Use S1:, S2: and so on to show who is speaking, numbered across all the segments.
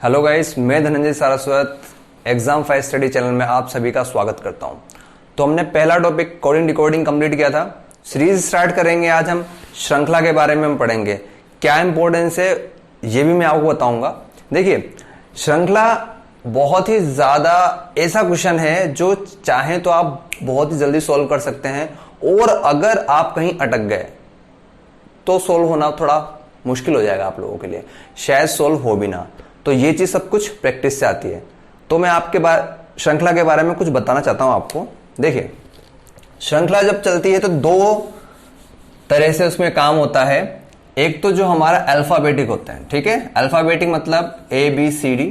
S1: Hello guys, मैं Dhananjay Saraswat exam 5 study channel में आप सभी का स्वागत करता हूं। तो हमने पहला टॉपिक कोडिंग डिकोडिंग कंप्लीट किया था। सीरीज स्टार्ट करेंगे। आज हम श्रृंखला के बारे में हम पढ़ेंगे। क्या इंपॉर्टेंस है ये भी मैं आपको बताऊंगा। देखिए, श्रृंखला बहुत ही ज्यादा ऐसा क्वेश्चन है जो चाहे तो आप बहुत ही जल्दी सॉल्व कर सकते हैं, और अगर आप कहीं अटक गए तो सॉल्व होना थोड़ा मुश्किल हो जाएगा आप लोगों के लिए, शायद सॉल्व हो भी ना। तो ये चीज सब कुछ प्रैक्टिस से आती है। तो मैं आपके श्रृंखला के बारे में कुछ बताना चाहता हूं आपको। देखिए, श्रृंखला जब चलती है तो दो तरह से उसमें काम होता है। एक तो जो हमारा अल्फाबेटिक होता है, ठीक है। अल्फाबेटिक मतलब ABCD,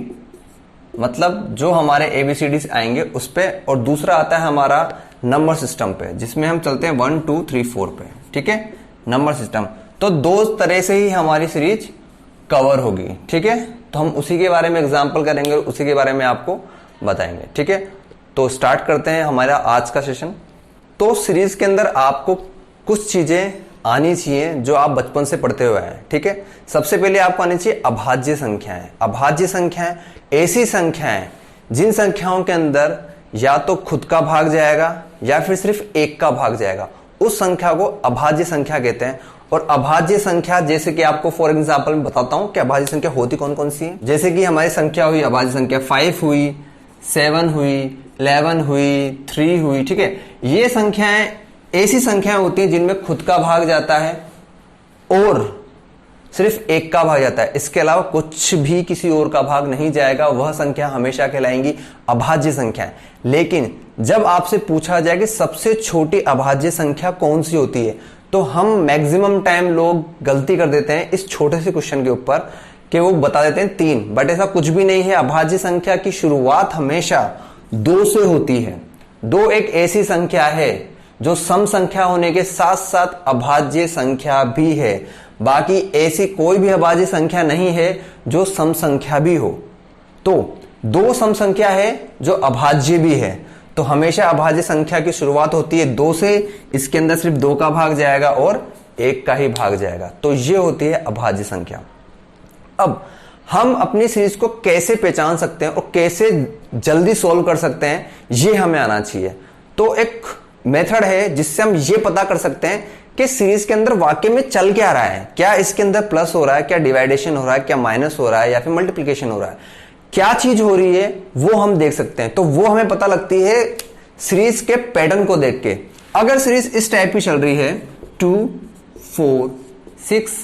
S1: मतलब जो हमारे ABCD आएंगे उस पे, और दूसरा आता है हमारा नंबर सिस्टम पे, जिसमें हम चलते हैं 1 2 3 4 पे, ठीक है, नंबर सिस्टम। तो दो तरह से ही हमारी सीरीज कवर होगी, ठीक है। तो हम उसी के बारे में एग्जांपल करेंगे, उसी के बारे में आपको बताएंगे, ठीक है। तो स्टार्ट करते हैं हमारा आज का सेशन। तो सीरीज के अंदर आपको कुछ चीजें आनी चाहिए जो आप बचपन से पढ़ते हुए हैं, ठीक है। सबसे पहले आपको आनी चाहिए अभाज्य संख्याएं। अभाज्य संख्याएं ऐसी संख्याएं जिन संख्याओं के अंदर या तो खुद का भाग जाएगा या फिर सिर्फ एक का भाग जाएगा, उस संख्या को अभाज्य संख्या कहते हैं। और अभाज्य संख्या, जैसे कि आपको फॉर एग्जांपल मैं बताता हूं कि अभाज्य संख्या होती कौन कौन सी है। जैसे कि हमारी संख्या हुई अभाज्य संख्या 5 हुई, 7 हुई, 11 हुई, 3 हुई, ठीक है। ये संख्याएं ऐसी संख्याएं होती हैं जिनमें खुद का भाग जाता है और सिर्फ एक का भाग जाता है, इसके अलावा कुछ भी किसी और का भाग नहीं जाएगा। वह संख्या हमेशा कहलाएंगी अभाज्य संख्याएं। लेकिन जब आपसे पूछा जाए कि सबसे छोटी अभाज्य संख्या कौन सी होती है, तो हम मैक्सिमम टाइम लोग गलती कर देते हैं इस छोटे से क्वेश्चन के ऊपर कि वो बता देते हैं 3, बट ऐसा कुछ भी नहीं है। अभाज्य संख्या की शुरुआत हमेशा 2 से होती है। 2 एक ऐसी संख्या है जो सम संख्या होने के साथ साथ अभाज्य संख्या भी है। बाकी ऐसी कोई भी अभाज्य संख्या नहीं है जो सम संख्या भी हो। तो 2 सम संख्या है जो अभाज्य भी है। तो हमेशा अभाज्य संख्या की शुरुआत होती है 2 से। इसके अंदर सिर्फ 2 का भाग जाएगा और 1 का ही भाग जाएगा। तो ये होती है अभाज्य संख्या। अब हम अपनी सीरीज को कैसे पहचान सकते हैं और कैसे जल्दी सॉल्व कर सकते हैं, ये हमें आना चाहिए। तो एक मेथड है जिससे हम ये पता कर सकते हैं कि सीरीज के अंदर वाकई में चल क्या रहा है। क्या इसके अंदर प्लस हो रहा है, क्या डिवाइडेशन हो रहा है, क्या माइनस हो रहा है, या फिर मल्टीप्लिकेशन हो रहा है, क्या चीज हो रही है, वो हम देख सकते हैं। तो वो हमें पता लगती है सीरीज के पैटर्न को देख के। अगर सीरीज इस टाइप की चल रही है 2 4 6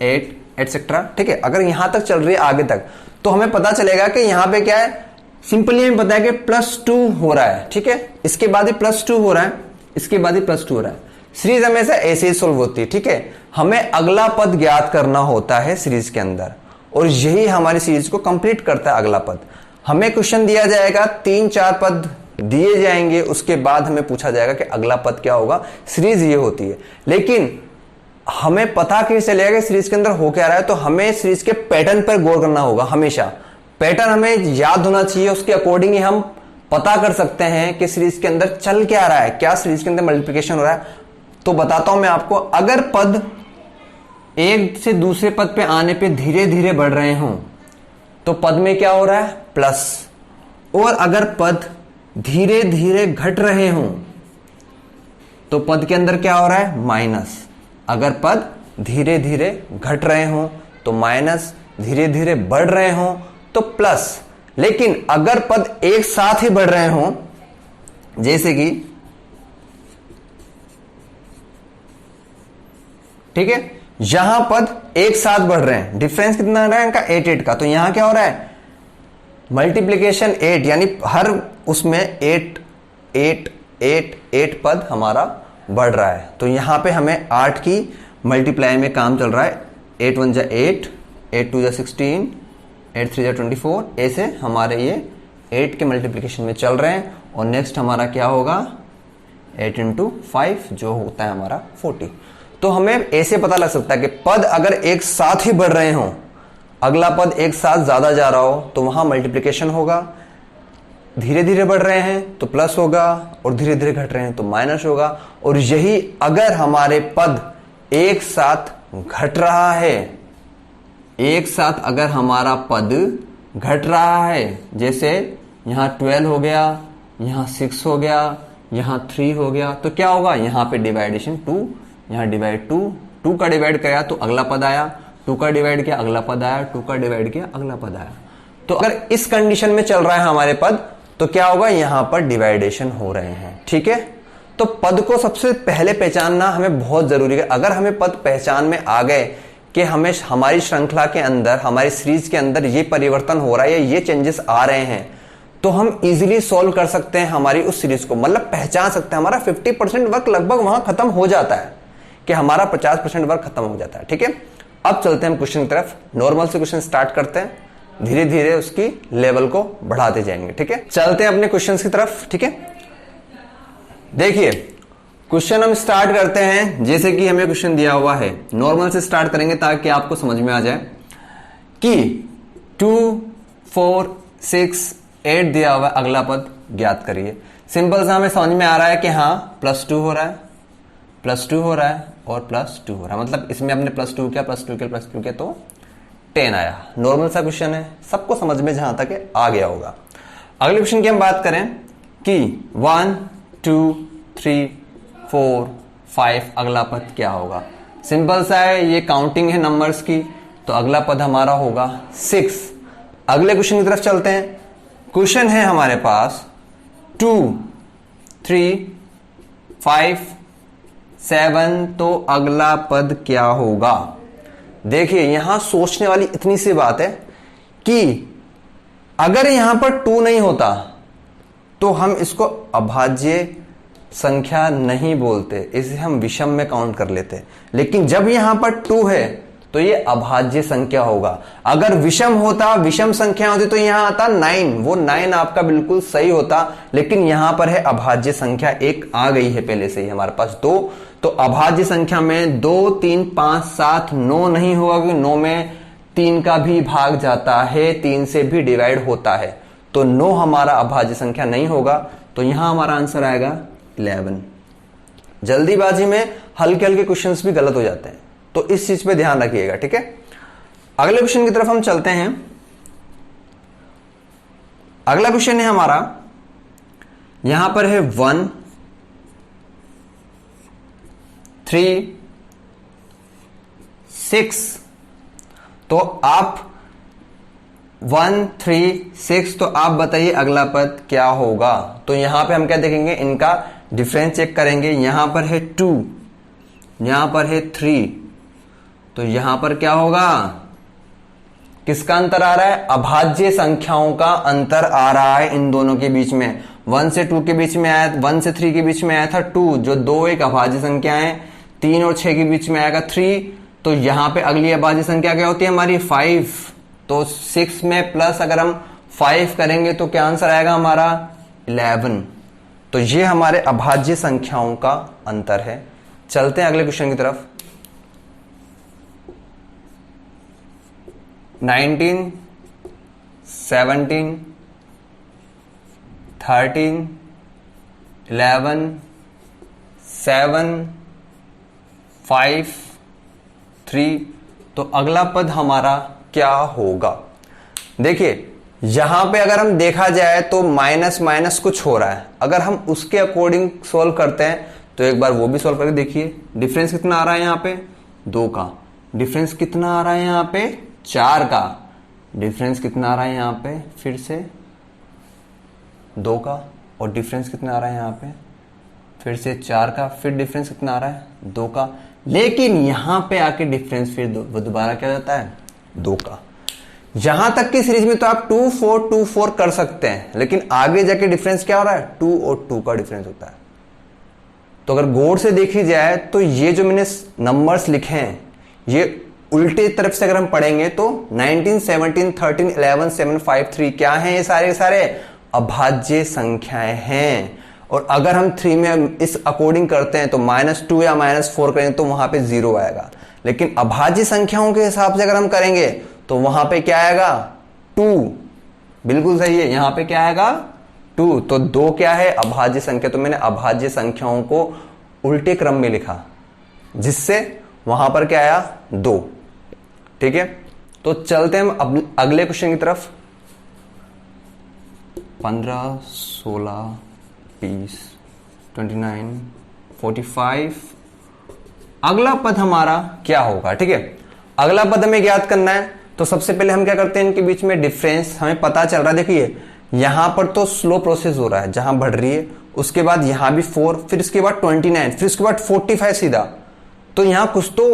S1: 8 एटसेट्रा, ठीक है, अगर यहां तक चल रही है आगे तक, तो हमें पता चलेगा कि यहां पे क्या है। सिंपली हमें पता है कि +2 हो रहा है, ठीक है, इसके बाद ही +2 हो रहा है, इसके बाद ही +2 हो रहा है। सीरीज हमेशा ऐसे ही सोल्व होती है, ठीक है। हमें अगला पद ज्ञात करना होता है सीरीज के अंदर, और यही हमारी सीरीज को कंप्लीट करता है अगला पद। हमें क्वेश्चन दिया जाएगा, 3-4 पद दिए जाएंगे, उसके बाद हमें पूछा जाएगा कि अगला पद क्या होगा। सीरीज ये होती है। लेकिन हमें पता कैसे चलेगा कि सीरीज के अंदर हो क्या रहा है, तो हमें सीरीज के पैटर्न पर गौर करना होगा। हमेशा पैटर्न हमें याद होना चाहिए, उसके अकॉर्डिंग ही हम पता कर सकते हैं कि सीरीज के अंदर चल क्या रहा है, क्या सीरीज के अंदर मल्टीप्लिकेशन हो रहा है। तो बताता हूं मैं आपको, अगर पद एक से दूसरे पद पे आने पे धीरे धीरे बढ़ रहे हों तो पद में क्या हो रहा है, प्लस। और अगर पद धीरे धीरे घट रहे हों तो पद के अंदर क्या हो रहा है, माइनस। अगर पद धीरे धीरे घट रहे हों तो माइनस, धीरे धीरे बढ़ रहे हों तो प्लस। लेकिन अगर पद एक साथ ही बढ़ रहे हों, जैसे कि, ठीक है, यहां पद एक साथ बढ़ रहे हैं, डिफरेंस कितना रहा है इनका, 8 का, तो यहां क्या हो रहा है, मल्टीप्लिकेशन 8, यानी हर उसमें 8 8 8 8 पद हमारा बढ़ रहा है। तो यहां पे हमें 8 की मल्टीप्लाई में काम चल रहा है। 8 1 जा 8, 8 2 जा 16, 8 3 जा 24, ऐसे हमारे ये 8 के मल्टीप्लिकेशन में चल रहे हैं। और नेक्स्ट हमारा क्या होगा, 8 × 5 जो होता है हमारा 40। तो हमें ऐसे पता लग सकता है कि पद अगर एक साथ ही बढ़ रहे हों, अगला पद एक साथ ज्यादा जा रहा हो तो वहां मल्टीप्लिकेशन होगा। धीरे धीरे बढ़ रहे हैं तो प्लस होगा, और धीरे धीरे घट रहे हैं तो माइनस होगा। और यही अगर हमारे पद एक साथ घट रहा है, एक साथ अगर हमारा पद घट रहा है, जैसे यहां 12 हो गया, यहां 6 हो गया, यहां 3 हो गया, तो क्या होगा, यहां पे डिवाइडेशन 2, यहां डिवाइड 2 का डिवाइड किया तो अगला पद आया, 2 का डिवाइड किया अगला पद आया, 2 का डिवाइड किया अगला पद आया। तो अगर इस कंडीशन में चल रहा है हमारे पद, तो क्या होगा, यहां पर डिवाइडेशन हो रहे हैं। ठीक है, तो पद को सबसे पहले पहचानना हमें बहुत जरूरी है। अगर हमें पद पहचान में आ गए कि हमें हमारी श्रृंखला के अंदर, हमारी सीरीज के अंदर ये परिवर्तन हो रहा है, ये चेंजेस आ रहे हैं, तो हम इजीली सॉल्व कर सकते हैं हमारी उस सीरीज को, मतलब पहचान सकते हैं। हमारा 50% वर्क लगभग वहां खत्म हो जाता है कि हमारा 50% वर्क खत्म हो जाता है। ठीक है, अब चलते हैं हम क्वेश्चन की तरफ। नॉर्मल से क्वेश्चन स्टार्ट करते हैं, धीरे धीरे उसकी लेवल को बढ़ाते जाएंगे। ठीक है, चलते हैं अपने क्वेश्चन की तरफ। ठीक है, देखिए क्वेश्चन हम स्टार्ट करते हैं जैसे कि हमें क्वेश्चन दिया हुआ है। नॉर्मल से स्टार्ट करेंगे ताकि आपको समझ में आ जाए कि 2, 4, 6, 8 दिया हुआ है, अगला पद ज्ञात करिए। सिंपल सा हमें समझ में आ रहा है कि हाँ +2 हो रहा है, +2 हो रहा है और +2 हो रहा है, मतलब इसमें हमने +2 किया, +2 किया, +2 किया तो 10 आया। नॉर्मल सा क्वेश्चन है, सबको समझ में जहां तक आ गया होगा। अगले क्वेश्चन की हम बात करें कि 1, 2, 3, 4, 5 अगला पद क्या होगा। सिंपल सा है, ये काउंटिंग है नंबर्स की, तो अगला पद हमारा होगा 6। अगले क्वेश्चन की तरफ चलते हैं। क्वेश्चन है हमारे पास 2, 3, 5, 7, तो अगला पद क्या होगा। देखिए यहां सोचने वाली इतनी सी बात है कि अगर यहां पर 2 नहीं होता तो हम इसको अभाज्य संख्या नहीं बोलते, इसे हम विषम में काउंट कर लेते। लेकिन जब यहां पर 2 है तो ये अभाज्य संख्या होगा। अगर विषम होता, विषम संख्या होती, तो यहां आता 9, वो 9 आपका बिल्कुल सही होता। लेकिन यहां पर है अभाज्य संख्या, एक आ गई है पहले से ही हमारे पास 2, तो अभाज्य संख्या में 2, 3, 5, 7, 9 नहीं होगा, क्योंकि 9 में 3 का भी भाग जाता है, 3 से भी डिवाइड होता है, तो 9 हमारा अभाज्य संख्या नहीं होगा। तो यहां हमारा आंसर आएगा 11। जल्दीबाजी में हल्के हल्के क्वेश्चंस भी गलत हो जाते हैं, तो इस चीज पे ध्यान रखिएगा। ठीक है, अगले क्वेश्चन की तरफ हम चलते हैं। अगला क्वेश्चन है हमारा, यहां पर है 1, 3, 6, तो आप 1, 3, 6, तो आप बताइए अगला पद क्या होगा। तो यहां पे हम क्या देखेंगे, इनका डिफरेंस चेक करेंगे। यहां पर है 2, यहां पर है 3, तो यहां पर क्या होगा, किसका अंतर आ रहा है, अभाज्य संख्याओं का अंतर आ रहा है इन दोनों के बीच में। 1 से 2 के बीच में आया, 1 से 3 के बीच में आया था 2, जो 2 एक अभाज्य संख्या है। 3 और 6 के बीच में आएगा 3, तो यहां पे अगली अभाज्य संख्या क्या होती है हमारी, 5। तो 6 में प्लस अगर हम 5 करेंगे तो क्या आंसर आएगा हमारा, 11। तो ये हमारे अभाज्य संख्याओं का अंतर है। चलते हैं अगले क्वेश्चन की तरफ। 19, 17, 13, 11, 7, 5, 3, तो अगला पद हमारा क्या होगा। देखिए यहां पे अगर हम देखा जाए तो माइनस माइनस कुछ हो रहा है, अगर हम उसके अकॉर्डिंग सॉल्व करते हैं तो एक बार वो भी सॉल्व करके देखिए। डिफरेंस कितना आ रहा है यहां पे, 2 का। डिफरेंस कितना आ रहा है यहां पे, 4 का। डिफरेंस कितना आ रहा है यहां पे, फिर से 2 का। और डिफरेंस कितना आ रहा है यहां पे, फिर से 4 का। फिर डिफरेंस कितना आ रहा है, 2 का। लेकिन यहां पे आके डिफरेंस फिर दोबारा क्या जाता है, 2 का। यहां तक की सीरीज में तो आप 2, 4, 2, 4 कर सकते हैं, लेकिन आगे जाके डिफरेंस क्या हो रहा है, 2 और 2 का डिफरेंस होता है। तो अगर गौर से देखी जाए तो ये जो मैंने नंबर्स लिखे हैं, ये उल्टे तरफ से अगर हम पढ़ेंगे तो 19, 17, 13, 11, 7, 5, 3 क्या है, ये सारे अभाज्य संख्याएं हैं। और अगर हम 3 में इस अकॉर्डिंग करते हैं तो -2 या -4 करेंगे तो वहां पे 0 आएगा। लेकिन अभाज्य संख्याओं के हिसाब से अगर हम करेंगे तो वहां पे क्या आएगा, 2। बिल्कुल सही है, यहां पे क्या आएगा, 2। तो 2 क्या है, अभाज्य संख्या। तो मैंने अभाज्य संख्याओं को उल्टे क्रम में लिखा, जिससे वहां पर क्या आया, 2। ठीक है, तो चलते हैं हम अगले क्वेश्चन की तरफ। 15, 16, 20, 29, 45। अगला पद हमारा क्या होगा? ठीक है, अगला पद हमें याद करना है। तो सबसे पहले हम क्या करते हैं, इनके बीच में डिफरेंस हमें पता चल रहा है। देखिए यहां पर तो स्लो प्रोसेस हो रहा है, जहां बढ़ रही है, उसके बाद यहां भी 4, फिर इसके बाद 29, फिर उसके बाद 45 सीधा। तो यहां कुछ तो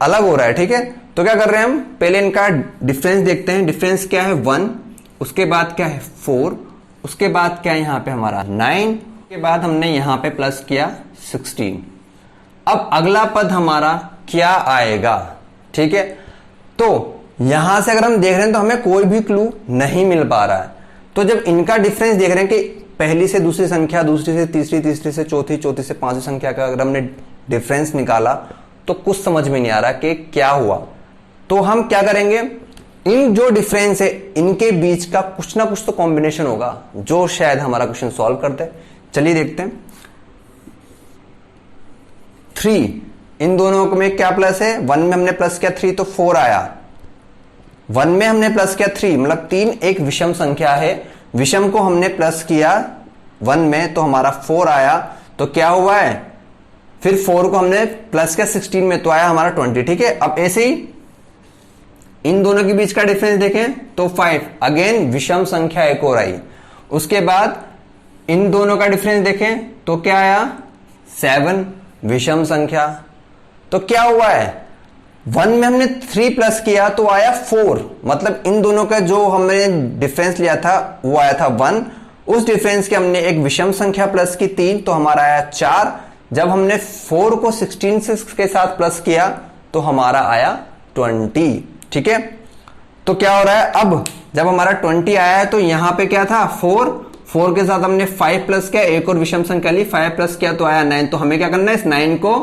S1: अलग हो रहा है। ठीक है, तो क्या कर रहे हैं हम, पहले इनका डिफरेंस देखते हैं। डिफरेंस क्या है? 1, उसके बाद क्या है 4, उसके बाद क्या है यहां पे हमारा 9, के बाद हमने यहां पे प्लस किया 16। अब अगला पद हमारा क्या आएगा? ठीक है, तो यहां से अगर हम देख रहे हैं तो हमें कोई भी क्लू नहीं मिल पा रहा है। तो जब इनका डिफरेंस देख रहे हैं कि पहली से दूसरी संख्या, दूसरी से तीसरी, तीसरी से चौथी, चौथी से पांचवी संख्या का अगर हमने डिफरेंस निकाला तो कुछ समझ में नहीं आ रहा कि क्या हुआ। तो हम क्या करेंगे, इन जो डिफरेंस है इनके बीच का कुछ ना कुछ तो कॉम्बिनेशन होगा जो शायद हमारा क्वेश्चन सॉल्व कर दे। चलिए देखते हैं। 3, इन दोनों में क्या प्लस है? 1 में हमने प्लस किया 3 तो 4 आया, 1 में हमने प्लस किया 3, मतलब 3 एक विषम संख्या है, विषम को हमने प्लस किया 1 में तो हमारा 4 आया। तो क्या हुआ है, फिर 4 को हमने प्लस किया 16 में तो आया हमारा 20। ठीक है, अब ऐसे ही इन दोनों के बीच का डिफरेंस देखें तो 5, अगेन विषम संख्या एक और आई। उसके बाद इन दोनों का डिफरेंस देखें तो क्या आया 7, विषम संख्या। तो क्या हुआ है, 1 में हमने 3 प्लस किया तो आया 4, मतलब इन दोनों का जो हमने डिफरेंस लिया था वो आया था 1, उस डिफरेंस के हमने एक विषम संख्या प्लस की 3 तो हमारा आया 4। जब हमने 4 को 16 के साथ प्लस किया तो हमारा आया 20। ठीक है, तो क्या हो रहा है, अब जब हमारा 20 आया है तो यहां पे क्या था 4 के साथ हमने 5 प्लस किया, एक और विषम संख्या ली, 5 प्लस किया तो आया 9। तो हमें क्या करना है, इस 9 को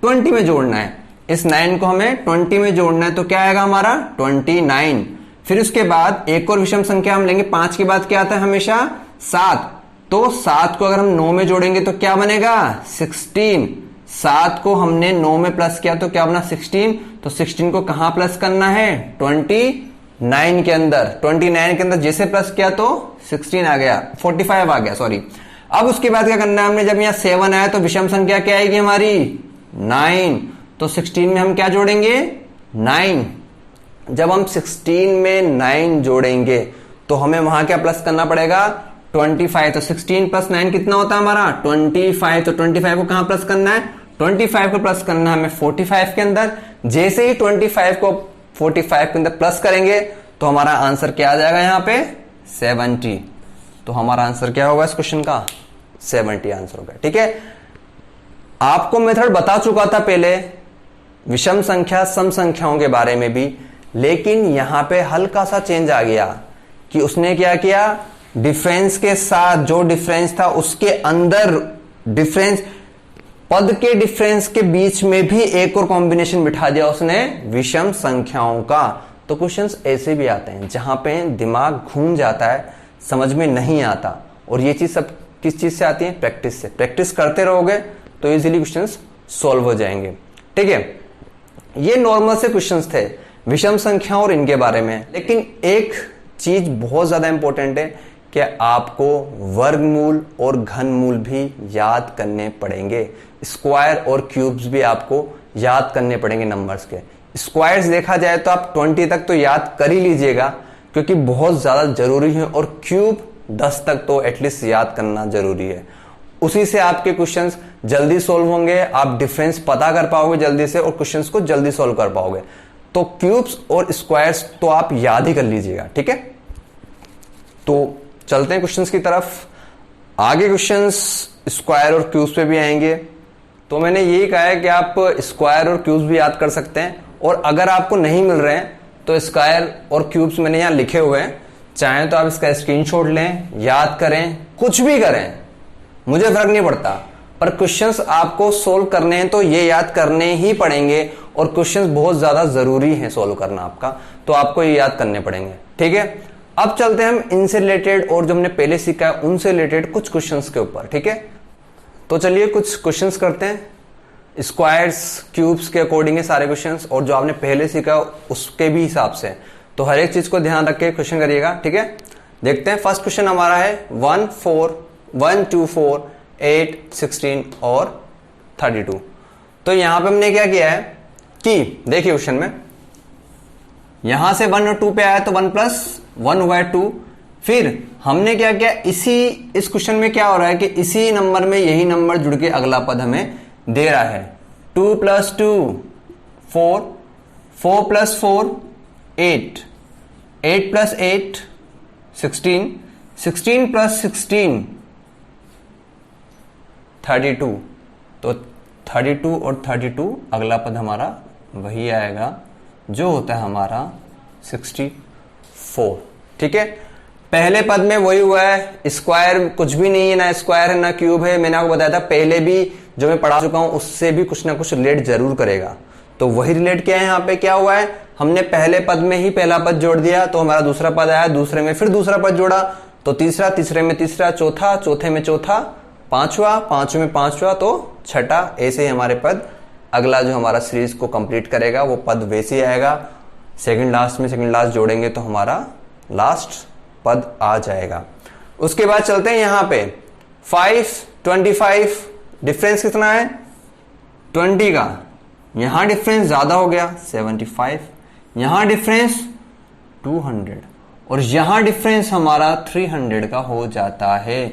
S1: 20 में जोड़ना है, इस 9 को हमें 20 में जोड़ना है। तो क्या आएगा हमारा 29। फिर उसके बाद एक और विषम संख्या हम लेंगे, 5 के बाद क्या आता है हमेशा 7, तो 7 को अगर हम 9 में जोड़ेंगे तो क्या बनेगा 16। 7 को हमने 9 में प्लस किया तो क्या बना 16, तो 16 को कहां प्लस करना है 29 के अंदर। 29 के अंदर जैसे प्लस किया तो 16 आ गया, 45 आ गया, सॉरी। अब उसके बाद क्या करना है हमने, जब यहां 7 आया तो विषम संख्या क्या आएगी हमारी 9, तो 16 में हम क्या जोड़ेंगे 9। जब हम 16 में 9 जोड़ेंगे तो हमें वहां क्या प्लस करना पड़ेगा 25। तो 16 प्लस 9 कितना होता है हमारा 25। तो 25 को कहां प्लस करना है, 25 को प्लस करना है हमें 45 के अंदर। जैसे ही 25 को 45 के अंदर प्लस करेंगे तो हमारा आंसर क्या आ जाएगा यहां पे 70। तो हमारा आंसर क्या होगा इस क्वेश्चन का 70 आंसर होगा। ठीक है, आपको मेथड बता चुका था पहले विषम संख्या सम संख्याओं के बारे में भी, लेकिन यहां पे हल्का सा चेंज आ गया कि उसने क्या किया, डिफरेंस के साथ जो डिफरेंस था उसके अंदर डिफरेंस, पद के डिफरेंस के बीच में भी एक और कॉम्बिनेशन बिठा दिया उसने विषम संख्याओं का। तो क्वेश्चंस ऐसे भी आते हैं जहां पे दिमाग घूम जाता है, समझ में नहीं आता। और ये चीज सब किस चीज से आती है, प्रैक्टिस से। प्रैक्टिस करते रहोगे तो इजीली क्वेश्चंस सॉल्व हो जाएंगे। ठीक है, ये नॉर्मल से क्वेश्चंस थे विषम संख्याओं और इनके बारे में। लेकिन एक चीज बहुत ज्यादा इंपॉर्टेंट है कि आपको वर्गमूल और घनमूल भी याद करने पड़ेंगे, स्क्वायर और क्यूब्स भी आपको याद करने पड़ेंगे नंबर्स के। स्क्वायर्स देखा जाए तो आप 20 तक तो याद कर ही लीजिएगा क्योंकि बहुत ज्यादा जरूरी है, और क्यूब 10 तक तो एटलीस्ट याद करना जरूरी है। उसी से आपके क्वेश्चंस जल्दी सॉल्व होंगे, आप डिफरेंस पता कर पाओगे जल्दी से और क्वेश्चंस को जल्दी सॉल्व कर पाओगे। तो क्यूब्स और स्क्वायर्स तो आप याद ही कर लीजिएगा। ठीक है, तो चलते हैं क्वेश्चंस की तरफ। आगे क्वेश्चंस स्क्वायर और क्यूब्स पे भी आएंगे। तो मैंने यही कहा है कि आप स्क्वायर और क्यूब्स भी याद कर सकते हैं, और अगर आपको नहीं मिल रहे हैं तो स्क्वायर और क्यूब्स मैंने यहां लिखे हुए हैं, चाहे तो आप इसका स्क्रीनशॉट लें, याद करें, कुछ भी करें, मुझे फर्क नहीं पड़ता, पर क्वेश्चंस आपको सोल्व करने हैं तो ये याद करने ही पड़ेंगे। और क्वेश्चंस बहुत ज्यादा जरूरी है सोल्व करना आपका, तो आपको ये याद करने पड़ेंगे। ठीक है, अब चलते हैं हम इनसे रिलेटेड और जो हमने पहले सीखा है उनसे रिलेटेड कुछ क्वेश्चंस के ऊपर। ठीक है, तो चलिए कुछ क्वेश्चंस करते हैं। स्क्वायर्स क्यूब्स के अकॉर्डिंग है सारे क्वेश्चंस, और जो आपने पहले सीखा उसके भी हिसाब से। तो हर एक चीज को ध्यान रख के क्वेश्चन करिएगा। ठीक है, देखते हैं। फर्स्ट क्वेश्चन हमारा है 1 4 1 2 4 8 16 और 32। तो यहां पे हमने क्या किया है कि देखिए क्वेश्चन में यहां से 1 और 2 पे आया तो 1 प्लस 1 हुआ है 2। फिर हमने क्या किया, इस क्वेश्चन में क्या हो रहा है कि इसी नंबर में यही नंबर जुड़ के अगला पद हमें दे रहा है। 2 प्लस 2 4, 4 प्लस 4 8, 8 प्लस 8 16, 16 प्लस 16 32। तो 32 और 32 अगला पद हमारा वही आएगा जो होता है हमारा 64। ठीक है, पहले पद में वही हुआ है, स्क्वायर कुछ भी नहीं है, ना स्क्वायर है ना क्यूब है। मैंने आपको बताया था पहले भी जो मैं पढ़ा चुका हूं उससे भी कुछ ना कुछ रिलेट जरूर करेगा। तो वही रिलेट किया है। यहाँ पे क्या हुआ है, हमने पहले पद में ही पहला पद जोड़ दिया तो हमारा दूसरा पद आया, दूसरे में फिर दूसरा पद जोड़ा तो तीसरा, तीसरे में तीसरा, चौथा, चौथे में चौथा, पांचवा, पांचवें में पांचवा तो छठा। ऐसे ही हमारे पद अगला जो हमारा सीरीज को कंप्लीट करेगा वो पद वैसे ही आएगा। सेकंड लास्ट में सेकंड लास्ट जोड़ेंगे तो हमारा लास्ट पद आ जाएगा। उसके बाद चलते हैं यहां पे 5 25, डिफरेंस कितना है 20 का। यहां डिफरेंस ज्यादा हो गया 75, यहां डिफरेंस 200 और यहां डिफरेंस हमारा 300 का हो जाता है।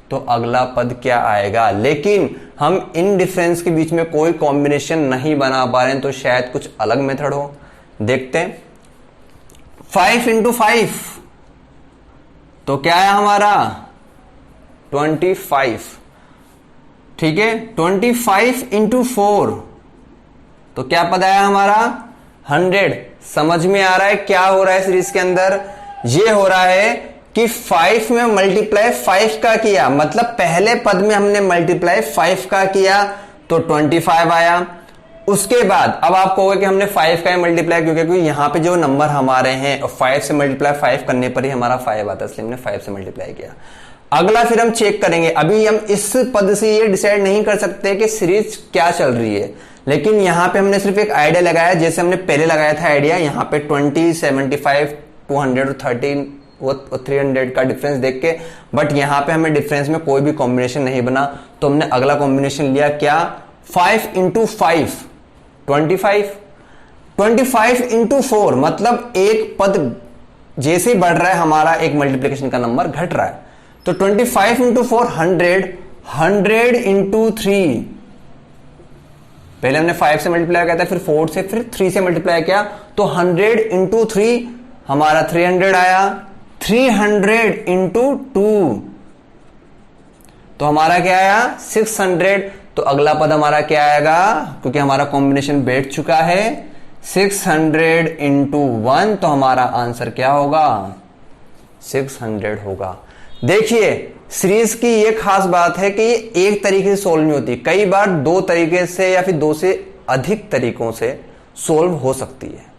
S1: तो अगला पद क्या आएगा, लेकिन हम इन डिफरेंस के बीच में कोई कॉम्बिनेशन नहीं बना पा रहे हैं तो शायद कुछ अलग मेथड हो। देखते हैं 5 इंटू 5 तो क्या है हमारा 25। ठीक है, 25 इंटू 4 तो क्या पद आया हमारा 100। समझ में आ रहा है क्या हो रहा है सीरीज के अंदर। ये हो रहा है कि 5 में मल्टीप्लाई 5 का किया, मतलब पहले पद में हमने मल्टीप्लाई 5 का किया तो 25 आया। उसके बाद अब आप कहोगे कि हमने 5 का मल्टीप्लाई क्योंकि यहां पे जो नंबर हमारे हैं और 5 से मल्टीप्लाई 5 करने पर ही हमारा 5 आता है, इसलिए हमने 5 से मल्टीप्लाई किया। अगला फिर हम चेक करेंगे। अभी हम इस पद से ये डिसाइड नहीं कर सकते कि सीरीज क्या चल रही है, लेकिन यहां पे हमने सिर्फ एक आइडिया लगाया, जैसे हमने पहले लगाया था आइडिया। यहां पे 20 75 200 और 13 और 300 का डिफरेंस देख के, बट यहां पे हमें डिफरेंस में कोई भी कॉम्बिनेशन नहीं बना तो हमने अगला कॉम्बिनेशन लिया क्या 5 इंटू 5 25, 25 इंटू 4 मतलब एक पद जैसे बढ़ रहा है हमारा एक मल्टीप्लिकेशन का नंबर घट रहा है। तो 25 इंटू 4 100, 100 इंटू 3, पहले हमने 5 से मल्टीप्लाई किया था, फिर 4 से, फिर 3 से मल्टीप्लाई किया तो 100 इंटू 3 हमारा 300 आया। 300 इंटू 2 तो हमारा क्या आया 600। तो अगला पद हमारा क्या आएगा, क्योंकि हमारा कॉम्बिनेशन बैठ चुका है 600 इंटू 1 तो हमारा आंसर क्या होगा 600 होगा। देखिए सीरीज की ये खास बात है कि ये एक तरीके से सोल्व नहीं होती, कई बार दो तरीके से या फिर दो से अधिक तरीकों से सोल्व हो सकती है।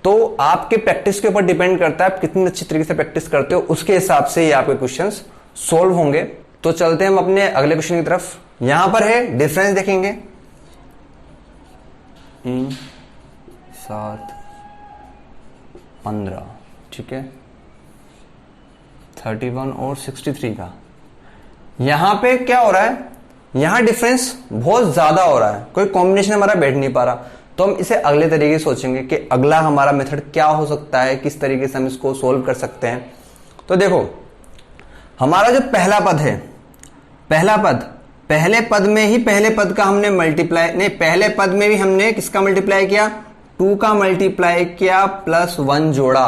S1: तो आपके प्रैक्टिस के ऊपर डिपेंड करता है आप कितनी अच्छी तरीके से प्रैक्टिस करते हो, उसके हिसाब से ही आपके क्वेश्चंस सोल्व होंगे। तो चलते हैं हम अपने अगले क्वेश्चन की तरफ। यहां पर है डिफरेंस देखेंगे 3 7 15, ठीक है 31 और 63 का। यहां पे क्या हो रहा है, यहां डिफरेंस बहुत ज्यादा हो रहा है, कोई कॉम्बिनेशन हमारा बैठ नहीं पा रहा। तो हम इसे अगले तरीके से सोचेंगे कि अगला हमारा मेथड क्या हो सकता है, किस तरीके से हम इसको सोल्व कर सकते हैं। तो देखो हमारा जो पहला पद है, पहला पद, पहले पद में ही पहले पद का हमने मल्टीप्लाई, नहीं पहले पद में भी हमने किसका मल्टीप्लाई किया 2 का मल्टीप्लाई किया प्लस 1 जोड़ा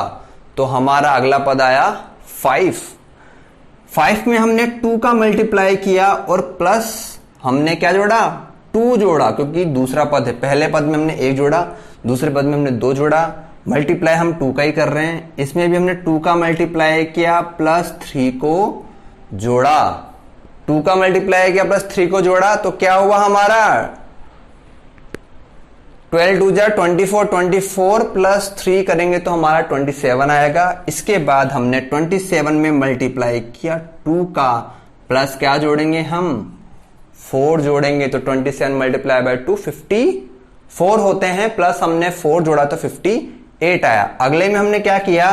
S1: तो हमारा अगला पद आया 5। 5 में हमने 2 का मल्टीप्लाई किया और प्लस हमने क्या जोड़ा 2 जोड़ा, क्योंकि दूसरा पद है। पहले पद में हमने 1 जोड़ा, दूसरे पद में हमने 2 जोड़ा, मल्टीप्लाई हम 2 का ही कर रहे हैं। इसमें भी हमने 2 का मल्टीप्लाई किया प्लस 3 को जोड़ा, 2 का मल्टीप्लाई किया प्लस 3 को जोड़ा तो क्या हुआ हमारा 12 2 जा 24, 24 प्लस 3 करेंगे तो हमारा 27 आएगा। इसके बाद हमने 27 में मल्टीप्लाई किया 2 का, प्लस क्या जोड़ेंगे हम 4 जोड़ेंगे तो 27 मल्टीप्लाई बाय 2 54 होते हैं, प्लस हमने 4 जोड़ा तो 58 आया। अगले में हमने क्या किया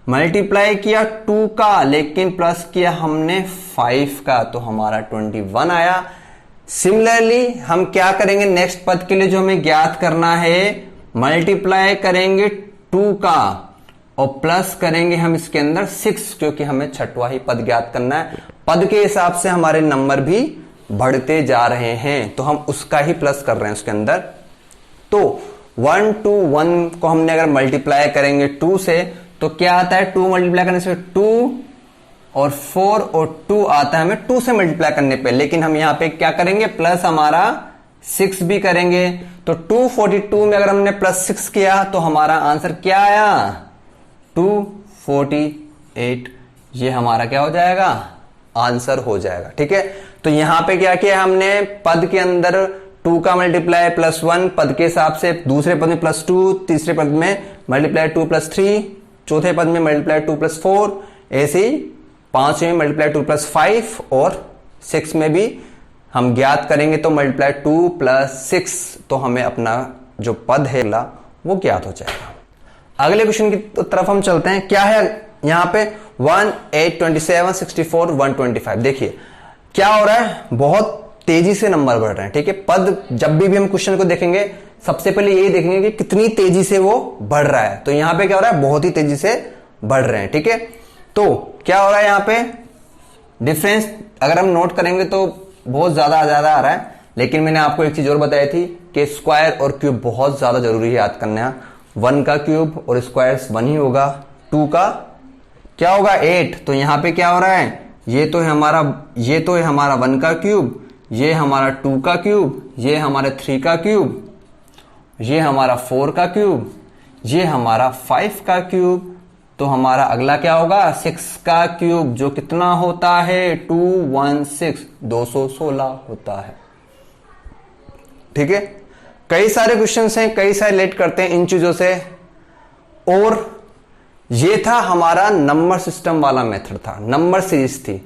S1: मल्टीप्लाई किया 2 का, लेकिन प्लस किया हमने 5 का, तो हमारा 21 आया। सिमिलरली हम क्या करेंगे, नेक्स्ट पद के लिए जो हमें ज्ञात करना है, मल्टीप्लाई करेंगे 2 का और प्लस करेंगे हम इसके अंदर 6, क्योंकि हमें छठवां ही पद ज्ञात करना है। पद के हिसाब से हमारे नंबर भी बढ़ते जा रहे हैं, तो हम उसका ही प्लस कर रहे हैं उसके अंदर। तो 1 to 1 को हमने अगर मल्टीप्लाई करेंगे 2 से, तो क्या आता है, 2 मल्टीप्लाई करने से 2 और 4 और 2 आता है हमें 2 से मल्टीप्लाई करने पे, लेकिन हम यहां पे क्या करेंगे, प्लस हमारा 6 भी करेंगे। तो 242 में अगर हमने प्लस 6 किया तो हमारा आंसर क्या आया, 248। ये हमारा क्या हो जाएगा, आंसर हो जाएगा। ठीक है, तो यहां पे क्या किया हमने, पद के अंदर 2 का मल्टीप्लाई +1 पद के हिसाब से, दूसरे पद में +2, तीसरे पद में मल्टीप्लाई 2 + 3, चौथे पद में मल्टीप्लाई 2 + 4, ऐसे ही पांचवें में मल्टीप्लाई 2 + 5 और 6 में भी हम ज्ञात करेंगे तो मल्टीप्लाई 2 + 6, तो हमें अपना जो पद है वो ज्ञात हो जाएगा। अगले क्वेश्चन की तरफ हम चलते हैं। क्या है यहां पे, 1, 8, 27, 64, 125। देखिए क्या हो रहा है, बहुत तेजी से नंबर बढ़ रहे हैं। ठीक है, पद जब भी हम क्वेश्चन को देखेंगे सबसे पहले यही देखेंगे कि कितनी तेजी से वो बढ़ रहा है। तो यहां पे क्या हो रहा है, बहुत ही तेजी से बढ़ रहे हैं। ठीक है, तो क्या हो रहा है यहां पे, डिफरेंस अगर हम नोट करेंगे तो बहुत ज्यादा आ रहा है, लेकिन मैंने आपको एक चीज और बताई थी कि स्क्वायर और क्यूब बहुत ज्यादा जरूरी है याद करना। 1 का क्यूब और स्क्वायर 1 ही होगा, 2 का क्या होगा 8। तो यहां पे क्या हो रहा है, ये तो है हमारा 1 का क्यूब, ये हमारा 2 का क्यूब, ये हमारा 3 का क्यूब, ये हमारा 4 का क्यूब, ये हमारा 5 का क्यूब। तो हमारा अगला क्या होगा, 6 का क्यूब, जो कितना होता है 216, 216 होता है। ठीक है, कई सारे क्वेश्चंस हैं, कई सारे रिलेट करते हैं इन चीजों से। और ये था हमारा नंबर सिस्टम वाला मेथड था, नंबर सीरीज थी।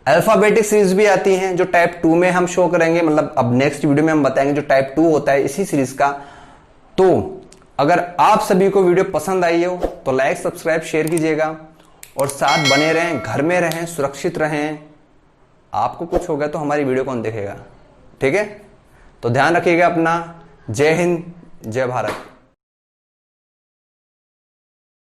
S1: अल्फाबेटिक सीरीज भी आती हैं जो टाइप 2 में हम शो करेंगे, मतलब अब नेक्स्ट वीडियो में हम बताएंगे जो टाइप 2 होता है इसी सीरीज का। तो अगर आप सभी को वीडियो पसंद आई हो तो लाइक, सब्सक्राइब, शेयर कीजिएगा और साथ बने रहें, घर में रहें, सुरक्षित रहें। आपको कुछ हो गया तो हमारी वीडियो कौन देखेगा। ठीक है, तो ध्यान रखिएगा अपना। जय हिंद, जय भारत।